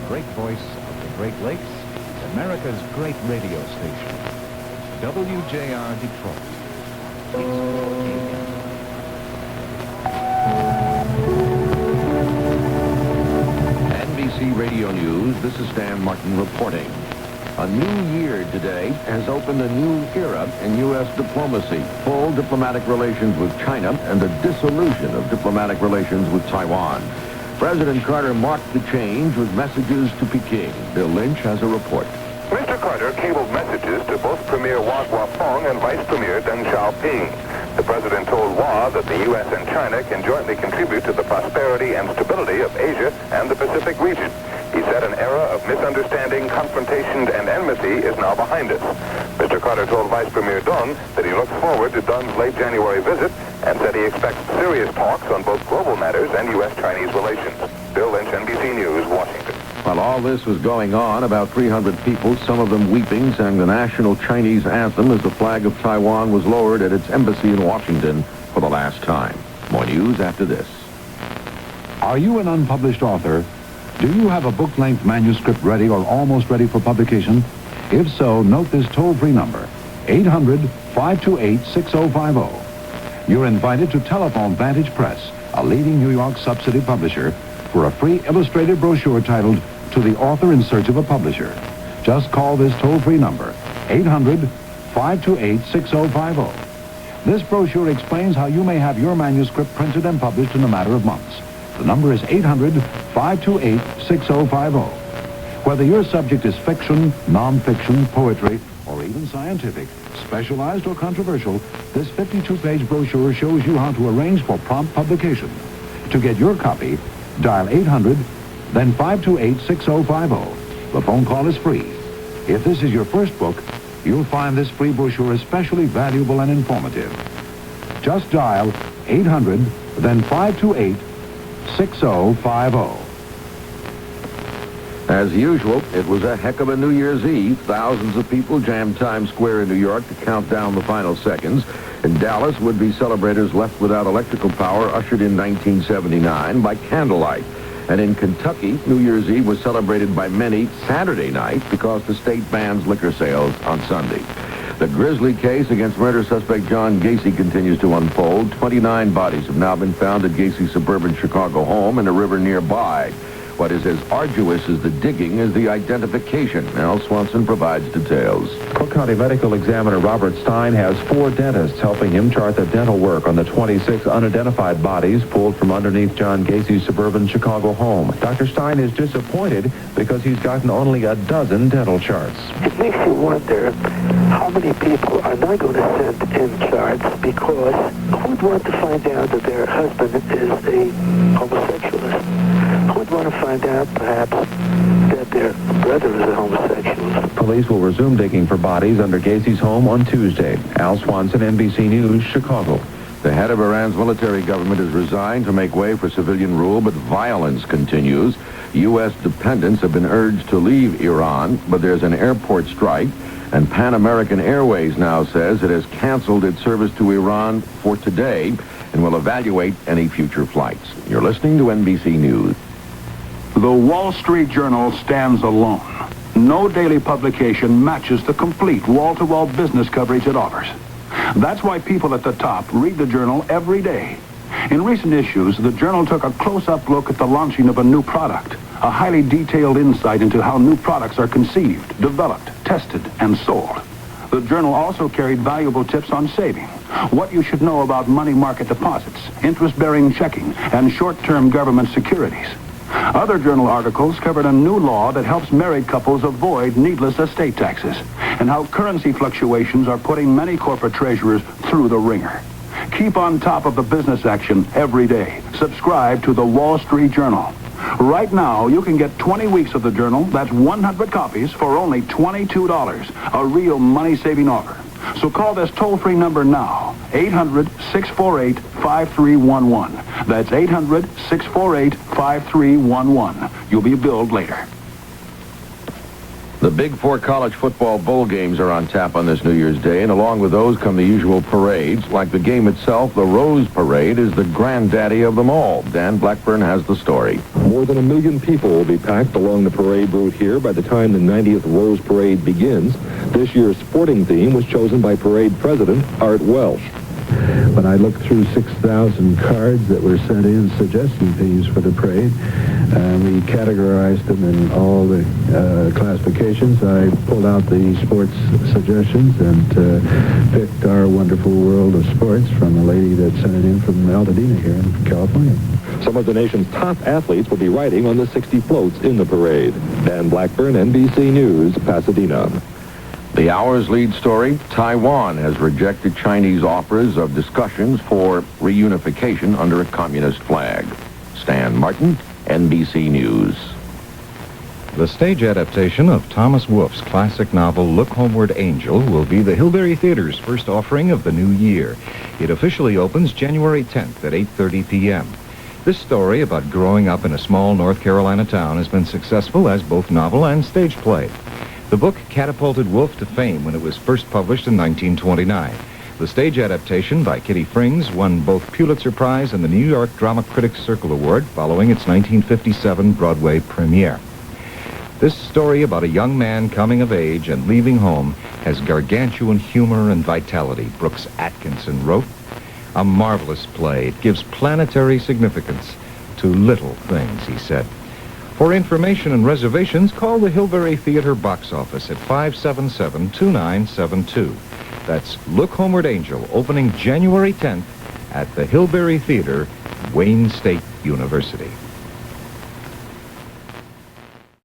great voice of the Great Lakes, America's great radio station, WJR Detroit. Peaceful AM. NBC Radio News, this is Stan Martin reporting. A new year today has opened a new era in U.S. diplomacy. Full diplomatic relations with China and the dissolution of diplomatic relations with Taiwan. President Carter marked the change with messages to Peking. Bill Lynch has a report. Mr. Carter cabled messages to both Premier Hua Guopeng and Vice Premier Deng Xiaoping. The president told Hua that the U.S. and China can jointly contribute to the prosperity and stability of Asia and the Pacific region. He said an era of misunderstanding, confrontation, and enmity is now behind us. Mr. Carter told Vice Premier Deng that he looks forward to Deng's late January visit and said he expects serious talks on both global matters and U.S.-Chinese relations. Bill Lynch, NBC News, Washington. While all this was going on, about 300 people, some of them weeping, sang the national Chinese anthem as the flag of Taiwan was lowered at its embassy in Washington for the last time. More news after this. Are you an unpublished author? Do you have a book-length manuscript ready or almost ready for publication? If so, note this toll-free number, 800-528-6050. You're invited to telephone Vantage Press, a leading New York subsidy publisher, for a free illustrated brochure titled To the Author in Search of a Publisher. Just call this toll-free number, 800-528-6050. This brochure explains how you may have your manuscript printed and published in a matter of months. The number is 800-528-6050. Whether your subject is fiction, non-fiction, poetry, or even scientific, specialized or controversial, this 52-page brochure shows you how to arrange for prompt publication. To get your copy, dial 800, then 528-6050. The phone call is free. If this is your first book, you'll find this free brochure especially valuable and informative. Just dial 800, then 528-6050. As usual, it was a heck of a New Year's Eve. Thousands of people jammed Times Square in New York to count down the final seconds. In Dallas, would-be celebrators left without electrical power ushered in 1979 by candlelight. And in Kentucky, New Year's Eve was celebrated by many Saturday night because the state bans liquor sales on Sunday. The grisly case against murder suspect John Gacy continues to unfold. 29 bodies have now been found at Gacy's suburban Chicago home in a river nearby. What is as arduous as the digging is the identification. Al Swanson provides details. Cook County Medical Examiner Robert Stein has 4 dentists helping him chart the dental work on the 26 unidentified bodies pulled from underneath John Gacy's suburban Chicago home. Dr. Stein is disappointed because he's gotten only a dozen dental charts. It makes you wonder how many people are not going to send in charts because who would want to find out that their husband is a homosexualist? Who would want to find out, perhaps, that their brother is a homosexual? Police will resume digging for bodies under Gacy's home on Tuesday. Al Swanson, NBC News, Chicago. The head of Iran's military government has resigned to make way for civilian rule, but violence continues. U.S. dependents have been urged to leave Iran, but there's an airport strike, and Pan American Airways now says it has canceled its service to Iran for today and will evaluate any future flights. You're listening to NBC News. The Wall Street Journal stands alone. No daily publication matches the complete wall-to-wall business coverage it offers. That's why people at the top read the Journal every day. In recent issues, the Journal took a close-up look at the launching of a new product, a highly detailed insight into how new products are conceived, developed, tested, and sold. The Journal also carried valuable tips on saving, what you should know about money market deposits, interest-bearing checking, and short-term government securities. Other Journal articles covered a new law that helps married couples avoid needless estate taxes, and how currency fluctuations are putting many corporate treasurers through the ringer. Keep on top of the business action every day. Subscribe to the Wall Street Journal. Right now, you can get 20 weeks of the Journal, that's 100 copies, for only $22, a real money-saving offer. So call this toll-free number now, 800-648-5311. That's 800-648-5311. You'll be billed later. The Big Four college football bowl games are on tap on this New Year's Day, and along with those come the usual parades. Like the game itself, the Rose Parade is the granddaddy of them all. Dan Blackburn has the story. More than 1 million people will be packed along the parade route here by the time the 90th Rose Parade begins. This year's sporting theme was chosen by parade president Art Welsh. When I looked through 6,000 cards that were sent in suggesting themes for the parade, we categorized them in all the classifications. I pulled out the sports suggestions and picked Our Wonderful World of Sports from a lady that sent it in from Altadena here in California. Some of the nation's top athletes will be riding on the 60 floats in the parade. Dan Blackburn, NBC News, Pasadena. The hour's lead story, Taiwan has rejected Chinese offers of discussions for reunification under a communist flag. Stan Martin, NBC News. The stage adaptation of Thomas Wolfe's classic novel Look Homeward Angel will be the Hilberry Theater's first offering of the new year. It officially opens January 10th at 8:30 p.m. This story about growing up in a small North Carolina town has been successful as both novel and stage play. The book catapulted Wolfe to fame when it was first published in 1929. The stage adaptation by Kitty Frings won both Pulitzer Prize and the New York Drama Critics Circle Award following its 1957 Broadway premiere. This story about a young man coming of age and leaving home has gargantuan humor and vitality, Brooks Atkinson wrote. A marvelous play. It gives planetary significance to little things, he said. For information and reservations, call the Hilberry Theater box office at 577-2972. That's Look Homeward Angel, opening January 10th at the Hilberry Theater, Wayne State University.